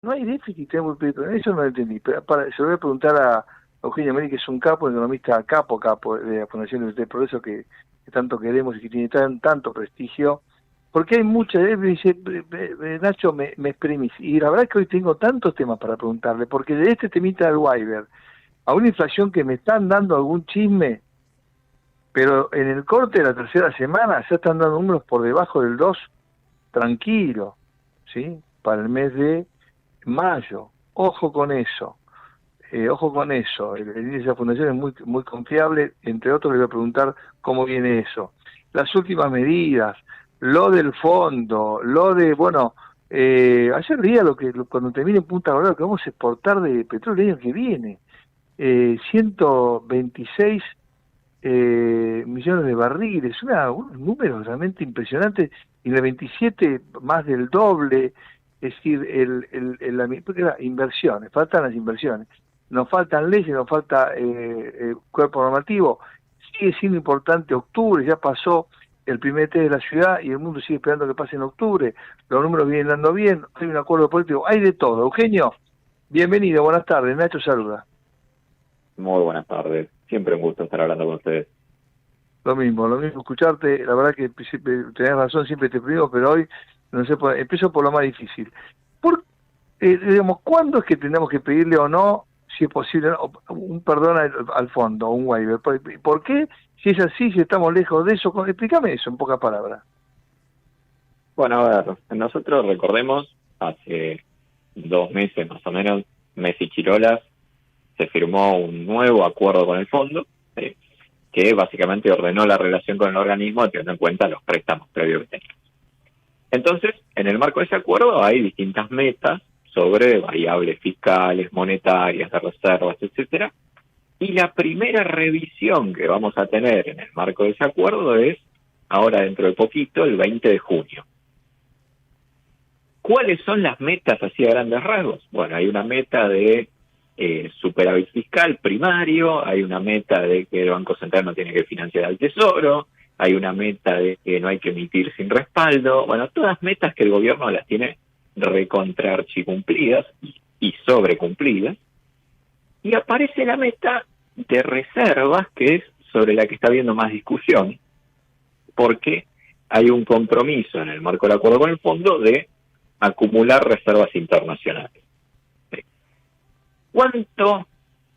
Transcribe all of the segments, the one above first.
No hay déficit, tenemos eso no lo entendí. Pero se lo voy a preguntar a Eugenio Meri, que es un capo, un economista capo de la Fundación del Progreso que tanto queremos y que tiene tanto prestigio. Porque hay muchas, él me dice, Nacho, me exprimís. Y la verdad es que hoy tengo tantos temas para preguntarle, porque de este temita del Wyber, a una inflación que me están dando algún chisme, pero en el corte de la tercera semana ya están dando números por debajo del 2 tranquilo, ¿sí? Para el mes de mayo. Ojo con eso. Ojo con eso. El índice de la fundación es muy confiable. Entre otros, le voy a preguntar cómo viene eso. Las últimas medidas, lo del fondo, lo de, bueno, ayer día cuando termine en Punta Colorado, que vamos a exportar de petróleo el año que viene. 126 millones de barriles, unos números realmente impresionantes, y en el 27 más del doble, es decir, porque inversiones, faltan las inversiones, nos faltan leyes, nos falta cuerpo normativo, sigue siendo importante octubre, ya pasó el primer test de la ciudad y el mundo sigue esperando que pase en octubre, los números vienen dando bien, hay un acuerdo político, hay de todo. Eugenio, bienvenido, buenas tardes, Nacho saluda. Muy buenas tardes. Siempre un gusto estar hablando con ustedes. Lo mismo escucharte, la verdad que tenés razón, siempre te pido, pero hoy, no sé, empiezo por lo más difícil. Digamos, ¿cuándo es que tenemos que pedirle o no, si es posible, un perdón al fondo, un waiver? ¿Por qué? Si es así, si estamos lejos de eso, explícame eso en pocas palabras. Bueno, a ver, nosotros recordemos, hace 2 meses más o menos, Messi Chirolas, se firmó un nuevo acuerdo con el fondo, ¿sí? Que básicamente ordenó la relación con el organismo teniendo en cuenta los préstamos previos que teníamos. Entonces, en el marco de ese acuerdo hay distintas metas sobre variables fiscales, monetarias, de reservas, etcétera. Y la primera revisión que vamos a tener en el marco de ese acuerdo es ahora dentro de poquito, el 20 de junio. ¿Cuáles son las metas así a grandes rasgos? Bueno, hay una meta de superávit fiscal primario, hay una meta de que el Banco Central no tiene que financiar al Tesoro, hay una meta de que no hay que emitir sin respaldo, bueno, todas metas que el gobierno las tiene recontra archicumplidas y sobrecumplidas, y aparece la meta de reservas, que es sobre la que está habiendo más discusión, porque hay un compromiso en el marco del acuerdo con el fondo de acumular reservas internacionales. ¿Cuánto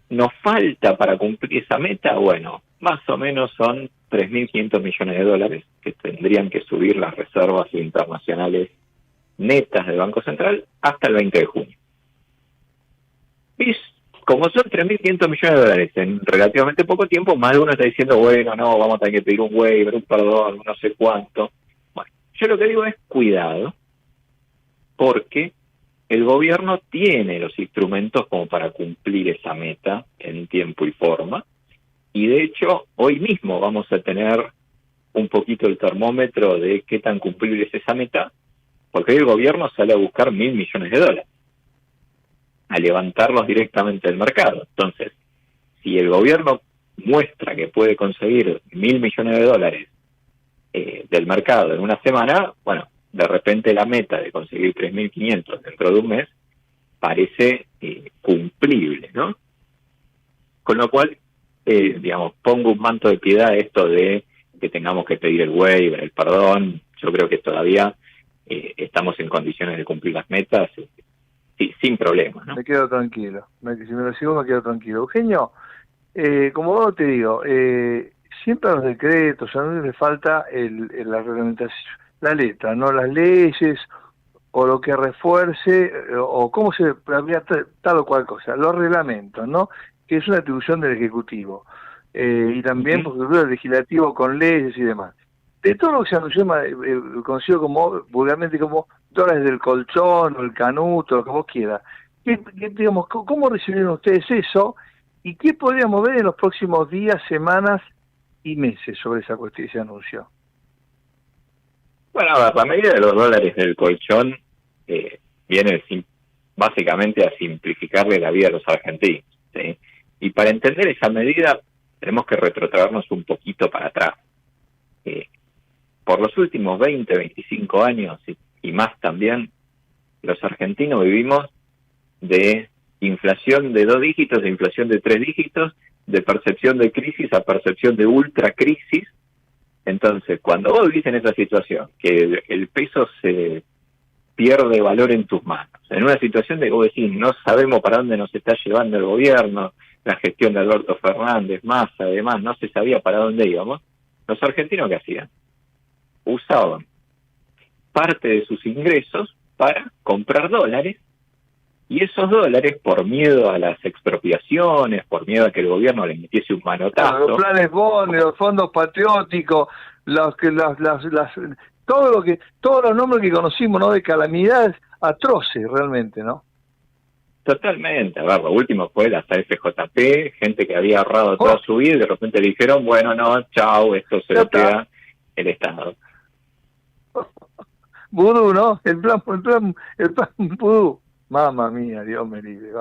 nos falta para cumplir esa meta? Bueno, más o menos son 3.500 millones de dólares que tendrían que subir las reservas internacionales netas del Banco Central hasta el 20 de junio. Y como son 3.500 millones de dólares en relativamente poco tiempo, más de uno está diciendo, bueno, no, vamos a tener que pedir un waiver, un perdón, no sé cuánto. Bueno, yo lo que digo es cuidado, porque el gobierno tiene los instrumentos como para cumplir esa meta en tiempo y forma, y de hecho hoy mismo vamos a tener un poquito el termómetro de qué tan cumplible es esa meta, porque hoy el gobierno sale a buscar 1.000 millones de dólares, a levantarlos directamente del mercado. Entonces, si el gobierno muestra que puede conseguir 1.000 millones de dólares del mercado en una semana, bueno, de repente la meta de conseguir 3.500 dentro de un mes parece cumplible, ¿no? Con lo cual, digamos, pongo un manto de piedad a esto de que tengamos que pedir el waiver, el perdón. Yo creo que todavía estamos en condiciones de cumplir las metas sin problemas, ¿no? Me quedo tranquilo. Si me lo sigo, me quedo tranquilo. Eugenio, como vos te digo, siempre a los decretos, a no le falta la reglamentación, la letra, no las leyes, o lo que refuerce, o cómo se plantea tal o cual cosa, los reglamentos, ¿no? Que es una atribución del Ejecutivo. Y también, por ejemplo, el Legislativo con leyes y demás. De todo lo que se anunció, conocido como, vulgarmente como dólares del colchón, o el canuto, lo que vos quieras. Digamos, ¿cómo recibieron ustedes eso? ¿Y qué podríamos ver en los próximos días, semanas y meses sobre esa cuestión, ese anuncio? Bueno, la medida de los dólares del colchón viene básicamente a simplificarle la vida a los argentinos, ¿sí? Y para entender esa medida tenemos que retrotraernos un poquito para atrás. Por los últimos 20, 25 años y más también, los argentinos vivimos de inflación de 2 dígitos, de inflación de 3 dígitos, de percepción de crisis a percepción de ultracrisis. Entonces, cuando vos vivís en esa situación, que el peso se pierde valor en tus manos, en una situación de que vos decís, no sabemos para dónde nos está llevando el gobierno, la gestión de Alberto Fernández, Massa, además, no se sabía para dónde íbamos, los argentinos, ¿qué hacían? Usaban parte de sus ingresos para comprar dólares, y esos dólares, por miedo a las expropiaciones, por miedo a que el gobierno les metiese un manotazo... Los planes Bond, los fondos patrióticos, todos los nombres que conocimos, ¿no? De calamidades atroces realmente, ¿no? Totalmente, a ver, lo último fue la AFJP, gente que había ahorrado toda su vida y de repente le dijeron, bueno, no, chao, esto se lo queda el Estado. Vudú, ¿no? El plan vudú. Mamma mía, Dios me libre.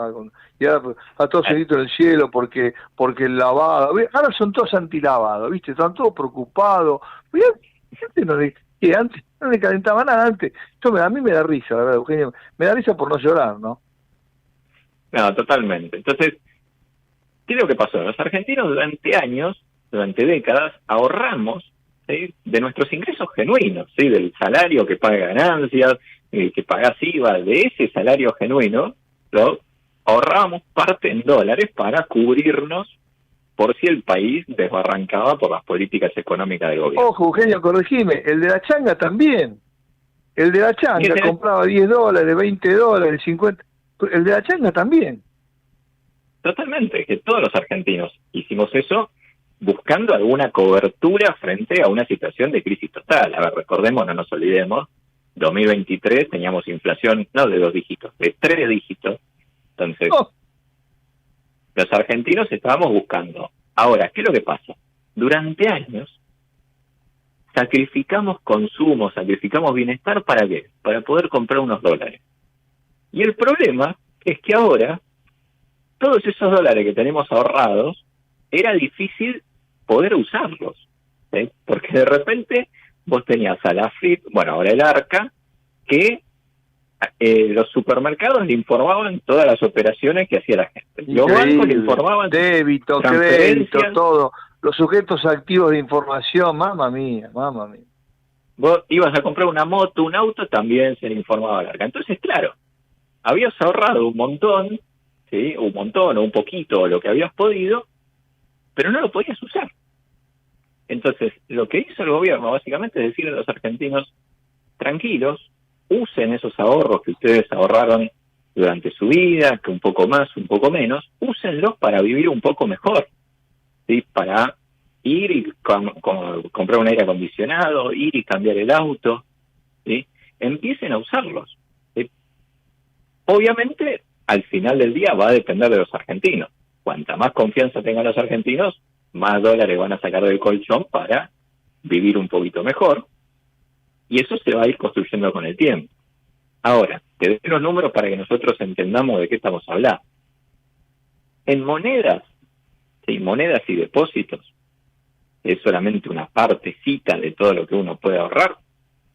Y ahora a todos se grito en el cielo porque el lavado. Ahora son todos antilavados, ¿viste? Están todos preocupados. Antes no le calentaba nada antes. A mí me da risa, la verdad, Eugenio. Me da risa por no llorar, ¿no? No, totalmente. Entonces, ¿qué es lo que pasó? Los argentinos durante años, durante décadas, ahorramos, ¿sí?, de nuestros ingresos genuinos, ¿sí?, del salario que paga ganancias, que pagás IVA, de ese salario genuino, lo ahorrábamos parte en dólares para cubrirnos por si el país desbarrancaba por las políticas económicas del gobierno. Ojo, Eugenio, corregime, el de la changa también. El de la changa compraba $10, $20, 50... El de la changa también. Totalmente, que todos los argentinos hicimos eso buscando alguna cobertura frente a una situación de crisis total. A ver, recordemos, no nos olvidemos, 2023 teníamos inflación no de 2 dígitos, de 3 dígitos. Entonces, los argentinos estábamos buscando. Ahora, ¿qué es lo que pasa? Durante años sacrificamos consumo, sacrificamos bienestar, ¿para qué? Para poder comprar unos dólares. Y el problema es que ahora, todos esos dólares que tenemos ahorrados, era difícil poder usarlos, ¿sí? Porque de repente vos tenías a la FIP, bueno, ahora el Arca, que los supermercados le informaban todas las operaciones que hacía la gente. Los bancos le informaban débito, crédito, todo. Los sujetos activos de información, mamma mía. Vos ibas a comprar una moto, un auto, también se le informaba al Arca. Entonces, claro, habías ahorrado un montón, ¿sí?, un montón o un poquito, lo que habías podido, pero no lo podías usar. Entonces, lo que hizo el gobierno básicamente es decirle a los argentinos, tranquilos, usen esos ahorros que ustedes ahorraron durante su vida, que un poco más, un poco menos, úsenlos para vivir un poco mejor, ¿sí?, para ir y comprar un aire acondicionado, ir y cambiar el auto, ¿sí?, empiecen a usarlos. Obviamente, al final del día va a depender de los argentinos. Cuanta más confianza tengan los argentinos, más dólares van a sacar del colchón para vivir un poquito mejor. Y eso se va a ir construyendo con el tiempo. Ahora, te doy los números para que nosotros entendamos de qué estamos hablando. En monedas, ¿sí?, monedas y depósitos, que es solamente una partecita de todo lo que uno puede ahorrar,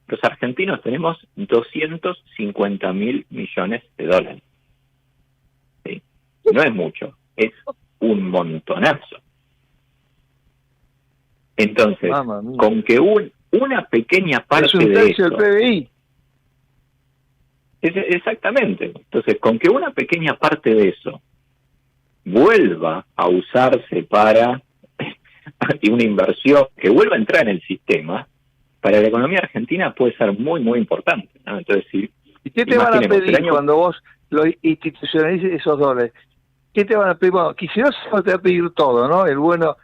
los argentinos tenemos 250.000 millones de dólares. ¿Sí? No es mucho, es un montonazo. Entonces, con que una pequeña parte es un tercio del PBI. Exactamente. Entonces, con que una pequeña parte de eso vuelva a usarse para una inversión, que vuelva a entrar en el sistema, para la economía argentina puede ser muy, muy importante, ¿no? Entonces, sí. ¿Y qué te van a pedir cuando vos lo institucionalices esos dólares? ¿Qué te van a pedir? Bueno, Kicillof te va a pedir todo, ¿no? El bueno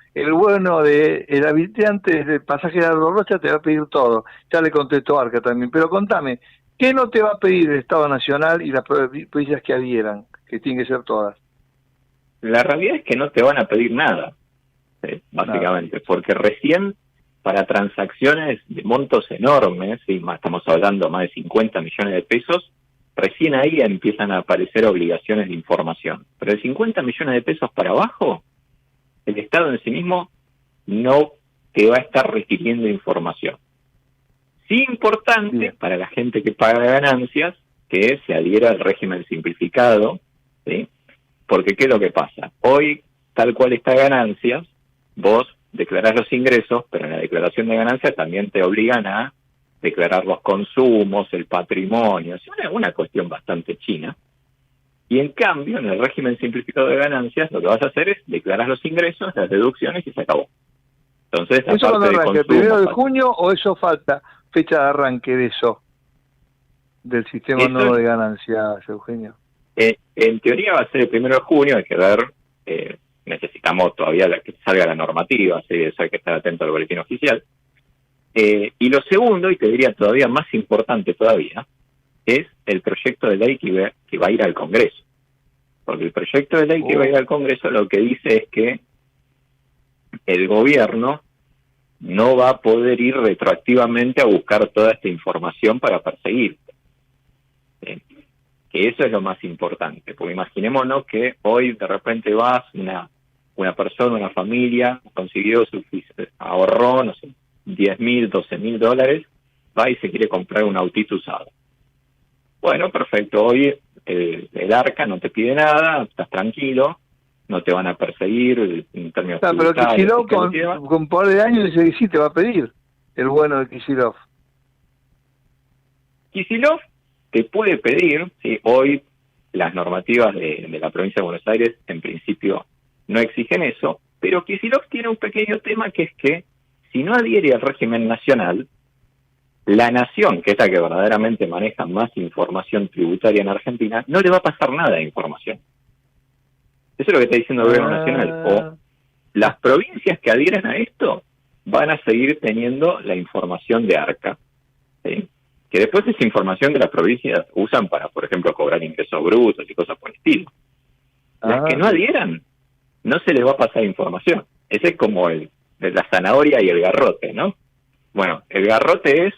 de el habitante del pasaje de Aldo Rocha te va a pedir todo. Ya le contestó Arca también. Pero contame, ¿qué no te va a pedir el Estado Nacional y las provincias que adhieran? Que tienen que ser todas. La realidad es que no te van a pedir nada, básicamente, porque recién para transacciones de montos enormes, ¿sí?, estamos hablando más de 50 millones de pesos, recién ahí empiezan a aparecer obligaciones de información. Pero de 50 millones de pesos para abajo, el Estado en sí mismo no te va a estar requiriendo información. Sí, importante para la gente que paga ganancias, que se adhiera al régimen simplificado, Porque ¿qué es lo que pasa? Hoy, tal cual está ganancias, vos declarás los ingresos, pero en la declaración de ganancias también te obligan a declarar los consumos, el patrimonio, es una cuestión bastante china. Y en cambio, en el régimen simplificado de ganancias, lo que vas a hacer es declarar los ingresos, las deducciones y se acabó. Entonces, ¿Eso cuando arranca? ¿El 1 de junio o eso falta fecha de arranque de eso? Del sistema nuevo de ganancias, Eugenio. En teoría va a ser el 1 de junio, hay que ver, necesitamos todavía que salga la normativa, así que eso hay que estar atento al boletín oficial. Y lo segundo, y te diría todavía más importante todavía, es el proyecto de ley que va a ir al Congreso. Porque el proyecto de ley que va a ir al Congreso lo que dice es que el gobierno no va a poder ir retroactivamente a buscar toda esta información para perseguir. Que eso es lo más importante, porque imaginémonos que hoy de repente vas, una persona, una familia, consiguió ahorró, no sé, $10.000, $12.000, va y se quiere comprar un autito usado. Bueno, perfecto, hoy el ARCA no te pide nada, estás tranquilo, no te van a perseguir en términos tributarios. Pero Kicillof con un par de años dice que sí te va a pedir, el bueno de Kicillof. Kicillof te puede pedir, ¿sí? Hoy las normativas de la provincia de Buenos Aires en principio no exigen eso, pero Kicillof tiene un pequeño tema que es que si no adhiere al régimen nacional, la nación, que es la que verdaderamente maneja más información tributaria en Argentina, no le va a pasar nada de información. Eso es lo que está diciendo el gobierno nacional. O las provincias que adhieren a esto van a seguir teniendo la información de ARCA, ¿sí? Que después esa información que las provincias usan para, por ejemplo, cobrar ingresos brutos y cosas por el estilo. Las que no adhieran, no se les va a pasar información. Ese es como la zanahoria y el garrote, ¿no? Bueno, el garrote es,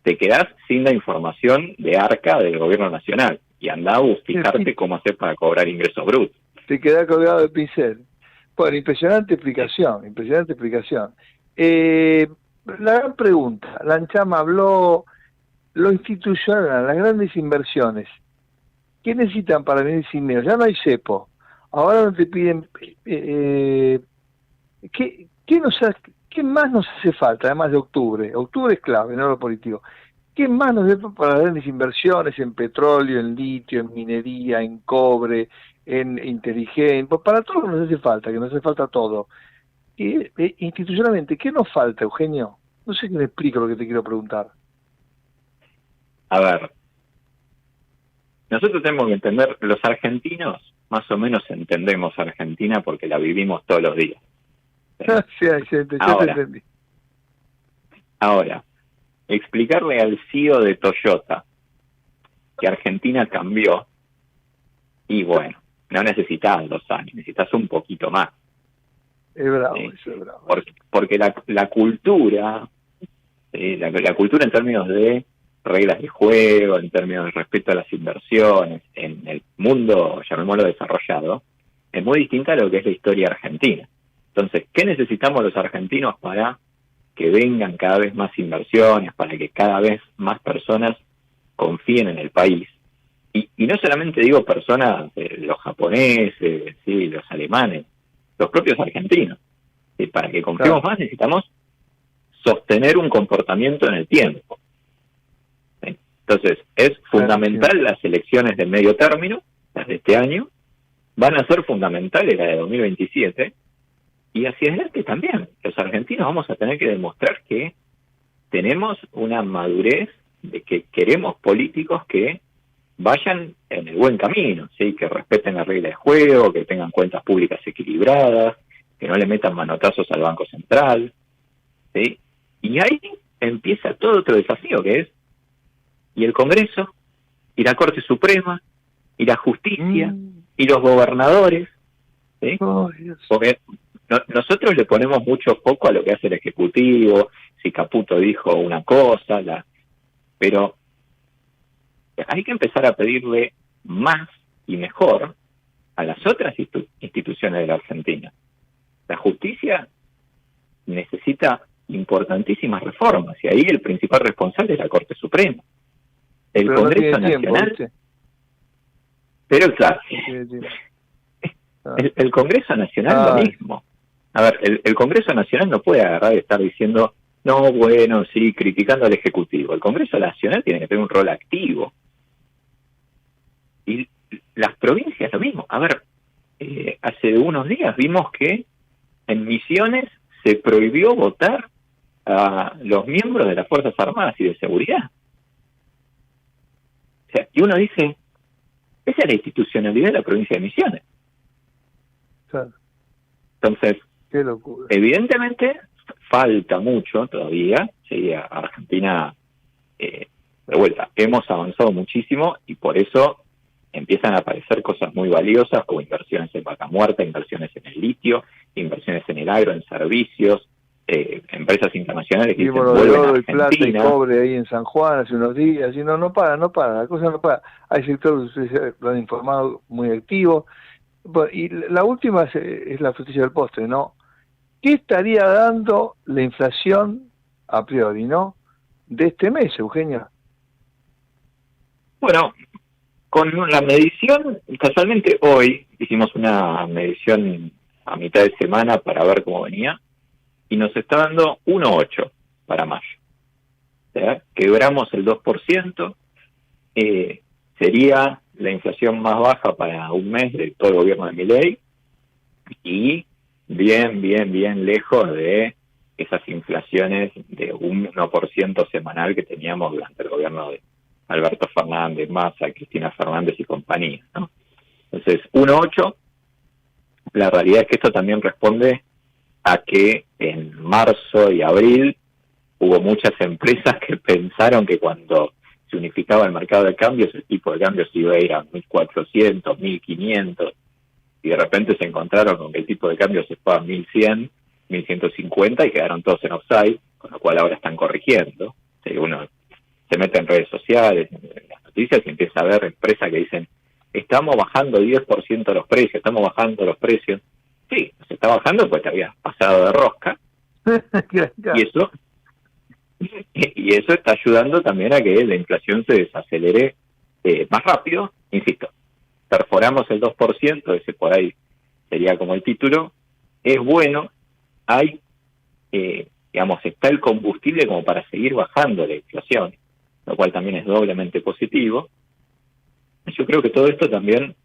te quedás sin la información de ARCA del gobierno nacional y andá a fijarte cómo hacer para cobrar ingresos brutos. Te quedás colgado de pincel. Bueno, impresionante explicación, impresionante explicación. La gran pregunta, la Anchama habló, lo institucional, las grandes inversiones. ¿Qué necesitan para venir sin miedo? Ya no hay cepo. Ahora no te piden... ¿Qué más nos hace falta, además de octubre? Octubre es clave, no lo político. ¿Qué más nos hace falta para las grandes inversiones en petróleo, en litio, en minería, en cobre, en inteligencia? Pues para todo nos hace falta, que nos hace falta todo. Y, institucionalmente, ¿qué nos falta, Eugenio? No sé si me explico lo que te quiero preguntar. A ver, nosotros tenemos que entender, los argentinos más o menos entendemos a Argentina porque la vivimos todos los días. Sí, ya te entendí. Ahora, explicarle al CEO de Toyota que Argentina cambió, y bueno, no necesitas 2 años, necesitas un poquito más. Es bravo, ¿sí? Eso es bravo. Porque la cultura, la cultura en términos de reglas de juego, en términos de respeto a las inversiones, en el mundo, llamémoslo desarrollado, es muy distinta a lo que es la historia argentina. Entonces, ¿qué necesitamos los argentinos para que vengan cada vez más inversiones, para que cada vez más personas confíen en el país? Y no solamente digo personas, los japoneses, ¿sí? Los alemanes, los propios argentinos. ¿Sí? Para que confiemos más necesitamos sostener un comportamiento en el tiempo. ¿Sí? Entonces, es fundamental las elecciones de medio término, las de este año, van a ser fundamentales las de 2027, y hacia adelante también. Los argentinos vamos a tener que demostrar que tenemos una madurez de que queremos políticos que vayan en el buen camino, ¿sí? Que respeten la regla de juego, que tengan cuentas públicas equilibradas, que no le metan manotazos al Banco Central, ¿sí? Y ahí empieza todo otro desafío que es, y el Congreso, y la Corte Suprema, y la Justicia, y los gobernadores, ¿sí? Porque nosotros le ponemos mucho foco a lo que hace el Ejecutivo, si Caputo dijo una cosa, pero hay que empezar a pedirle más y mejor a las otras instituciones de la Argentina. La justicia necesita importantísimas reformas, y ahí el principal responsable es la Corte Suprema. El Congreso Nacional... Pero claro, El Congreso Nacional lo mismo. A ver, el Congreso Nacional no puede agarrar y estar diciendo, no, bueno, sí, criticando al Ejecutivo. El Congreso Nacional tiene que tener un rol activo. Y las provincias lo mismo. A ver, hace unos días vimos que en Misiones se prohibió votar a los miembros de las Fuerzas Armadas y de Seguridad. O sea, y uno dice, esa es la institucionalidad de la provincia de Misiones. Claro. Entonces, qué locura. Evidentemente, falta mucho todavía. Sí, Argentina, de vuelta, hemos avanzado muchísimo y por eso empiezan a aparecer cosas muy valiosas como inversiones en vaca muerta, inversiones en el litio, inversiones en el agro, en servicios, empresas internacionales que dicen, vuelven a oro y Argentina. plata y cobre ahí en San Juan hace unos días, y no para, la cosa no para. Hay sectores, ustedes lo han informado, muy activos. Y la última es la frutilla del postre, ¿no? ¿Qué estaría dando la inflación a priori, no? De este mes, Eugenia. Bueno, con la medición, casualmente hoy hicimos una medición a mitad de semana para ver cómo venía, y nos está dando 1,8 para mayo. O sea, quebramos el 2%, sería la inflación más baja para un mes de todo el gobierno de Milei, y bien lejos de esas inflaciones de 1% semanal que teníamos durante el gobierno de Alberto Fernández, Massa, Cristina Fernández y compañía, ¿no? Entonces, 1,8, la realidad es que esto también responde a que en marzo y abril hubo muchas empresas que pensaron que cuando se unificaba el mercado de cambios, el tipo de cambio se iba a ir a 1.400, 1.500, y de repente se encontraron con que el tipo de cambio se fue a 1.100, 1.150 y quedaron todos en offside, con lo cual ahora están corrigiendo. Uno se mete en redes sociales, en las noticias, y empieza a ver empresas que dicen, estamos bajando 10% los precios, estamos bajando los precios. Sí, se está bajando porque te habías pasado de rosca, y eso está ayudando también a que la inflación se desacelere más rápido. Insisto, perforamos el 2%, ese por ahí sería como el título, es bueno, hay, está el combustible como para seguir bajando la inflación, lo cual también es doblemente positivo. Yo creo que todo esto también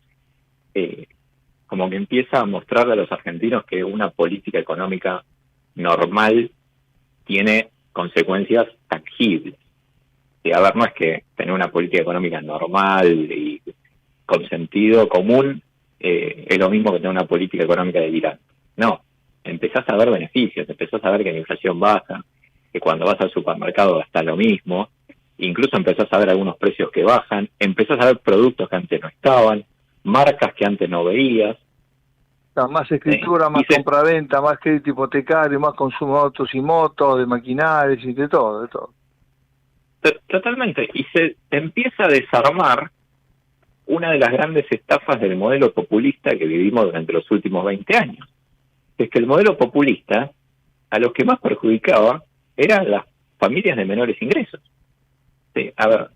como que empieza a mostrarle a los argentinos que una política económica normal tiene consecuencias tangibles. A ver, no es que tener una política económica normal y con sentido común es lo mismo que tener una política económica delirante. No, empezás a ver beneficios, empezás a ver que la inflación baja, que cuando vas al supermercado gastás lo mismo, incluso empezás a ver algunos precios que bajan, empezás a ver productos que antes no estaban, marcas que antes no veías. Más escritura, más compraventa, más crédito hipotecario, más consumo de autos y motos, de maquinarias y de todo, Totalmente, y se empieza a desarmar una de las grandes estafas del modelo populista que vivimos durante los últimos 20 años. Es que el modelo populista, a los que más perjudicaba, eran las familias de menores ingresos. Sí, a ver,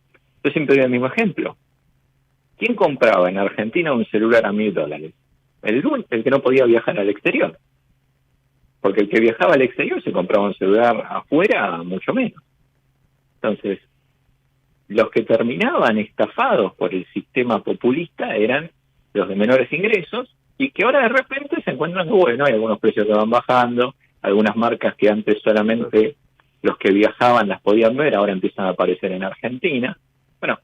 yo siempre doy el mismo ejemplo. ¿Quién compraba en Argentina un celular a $1.000? El que no podía viajar al exterior. Porque el que viajaba al exterior se compraba un celular afuera mucho menos. Entonces, los que terminaban estafados por el sistema populista eran los de menores ingresos, y que ahora de repente se encuentran que, bueno, hay algunos precios que van bajando, algunas marcas que antes solamente los que viajaban las podían ver, ahora empiezan a aparecer en Argentina. Bueno,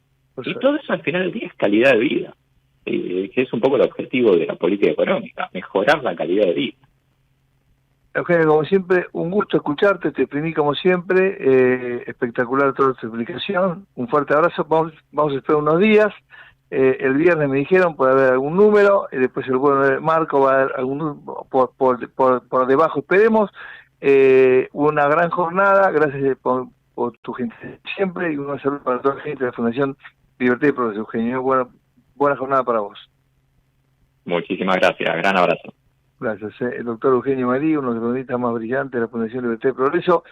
y todo eso al final del día es calidad de vida, que es un poco el objetivo de la política económica, mejorar la calidad de vida. Eugenio, como siempre, un gusto escucharte, te exprimí como siempre, espectacular toda tu explicación, un fuerte abrazo, vamos a esperar unos días, el viernes me dijeron puede haber algún número, después el bueno de Marco va a haber algún por debajo, esperemos, una gran jornada, gracias por tu gente siempre, y un saludo para toda la gente de la Fundación Libertad y Progreso, Eugenio, buena jornada para vos. Muchísimas gracias, gran abrazo. Gracias. El doctor Eugenio Marí, uno de los economistas más brillantes de la Fundación Libertad y Progreso.